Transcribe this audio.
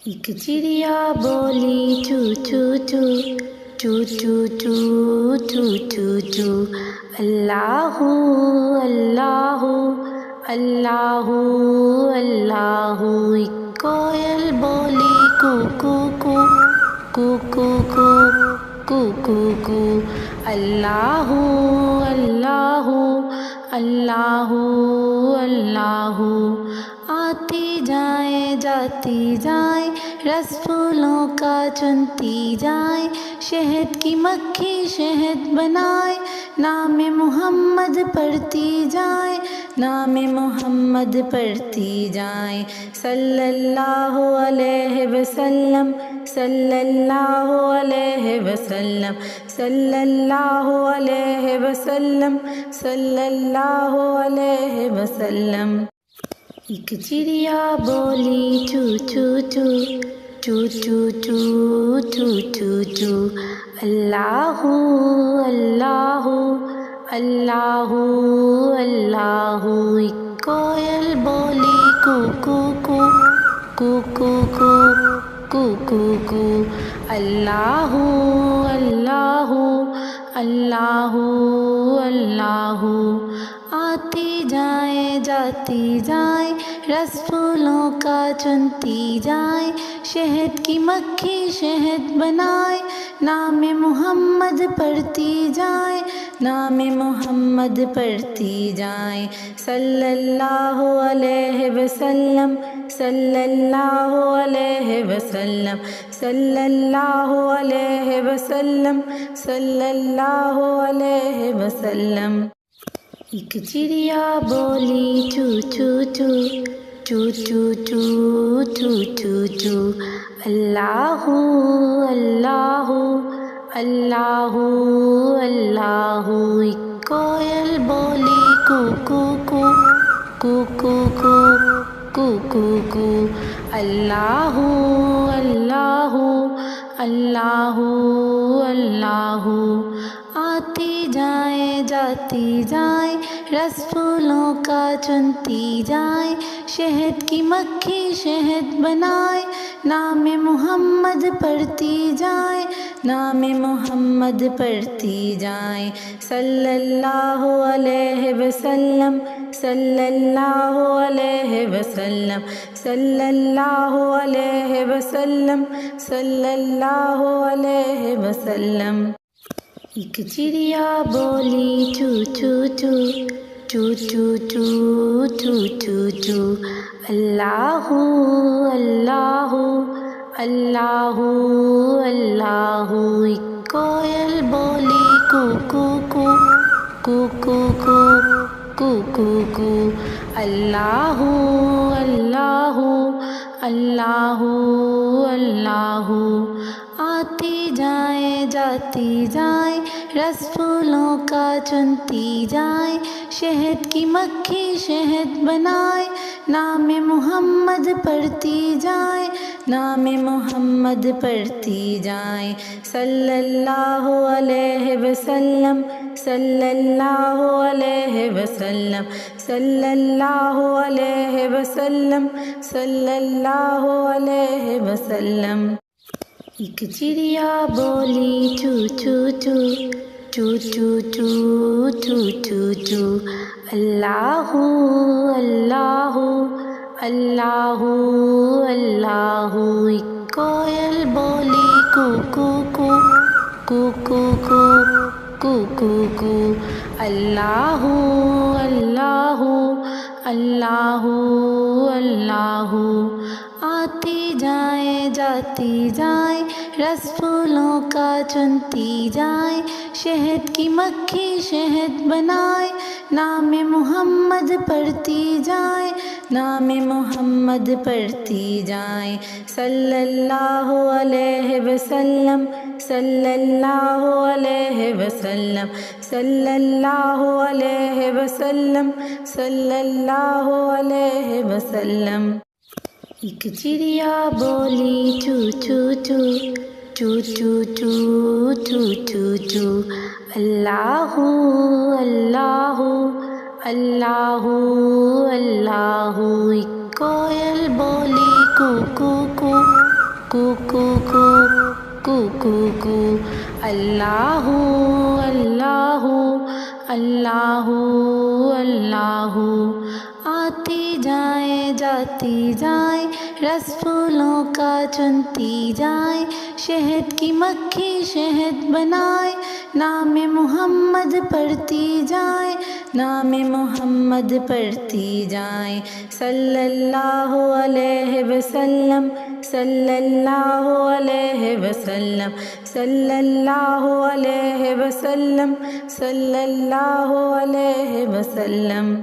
ایک چڑیا بولی چو چو چو چو چو چو چو چو چو اللہ اللہ اللہ اللہ۔ ایک کوئل بولی کو کو کو کو کو کو کو کو کو اللہ اللہ اللہ اللہ۔ آتی جائیں جاتی جائیں رس پھولوں کا چنتی جائیں، شہد کی مکھی شہد بنائے، نام محمد پڑھتی جائیں، نام محمد پڑھتی جائیں، صلی اللہ علیہ وسلم صلی اللہ علیہ وسلم صلی اللہ علیہ وسلم صلی اللہ علیہ وسلم۔ ایک چڑیا بولی چو چو چو چو چو چو چو چو چو اللہ اللہ اللہ اللہ۔ ایک کوئل بولی کو کو کو کو کو کو کو کو کو اللہ اللہ اللہ اللہ۔ آتی جائیں جاتی جائیں رس پھولوں کا چنتی جائیں، شہد کی مکھی شہد بنائے، نام محمد پڑھتی جائیں، نام محمد پڑھتی جائیں، صلی اللہ علیہ وسلم صلی اللہ علیہ وسلم صلی اللہ علیہ وسلم صلی اللہ علیہ وسلم۔ ایک چڑیا بولی چو چو چو چو چو چو چو چو چو اللہ اللہ اللہ اللہ۔ ایک کوئل بولی کو کو کو کو کو کو کو کو کو اللہ اللہ اللہ اللہ۔ آتی جائیں جاتی جائیں رس پھولوں کا چنتی جائیں، شہد کی مکھی شہد بنائے، نام محمد پڑھتی جائیں، نام محمد پڑھتی جائیں، صلی اللہ علیہ وسلم صلی اللہ علیہ وسلم صلی اللہ علیہ وسلم صلی اللہ علیہ وسلم۔ ایک چڑیا بولی چو چو چو چو چو چو چو چو چو اللہ اللہ اللہ اللہ۔ ایک کوئل بولی کو کو کو کو کو کو کو کو کو اللہ اللہ اللہ اللہ۔ آتی جائیں جاتی جائیں رس پھولوں کا چنتی جائیں، شہد کی مکھی شہد بنائے، نام محمد پڑھتی جائیں، نام محمد پڑھتی جائیں، صلی اللہ علیہ وسلم صلی اللہ علیہ وسلم صلی اللہ علیہ وسلم صلی اللہ علیہ وسلم۔ ایک چڑیا بولی چو چو چو چو چو چو چو چو چو اللہ اللہ اللہ اللہ۔ ایک کوئل بولی کو کو کو کو کو کو کو کو کو اللہ اللہ اللہ اللہ۔ آتی جائیں جاتی جائیں رس پھولوں کا چنتی جائیں، شہد کی مکھی شہد بنائے، نام محمد پڑھتی جائیں، نام محمد پڑھتی جائیں، صلی اللہ علیہ وسلم صلی اللہ علیہ وسلم صلی اللہ علیہ وسلم صلی اللہ علیہ وسلم۔ ایک چڑیا بولی چو چو چو چو چو چو چو چو چو اللہ اللہ اللہ اللہ۔ ایک کوئل بولی کو کو کو کو کو کو کو کو کو اللہ اللہ اللہ اللہ آتی جائیں جاتی جائیں رس پھولوں کا چنتی جائیں شہد کی مکھی شہد بنائے نام محمد پڑھتی جائیں نام محمد پڑھتی جائیں صلی اللہ علیہ وسلم صلی اللہ علیہ وسلم صلی اللہ علیہ وسلم صلی اللہ علیہ وسلم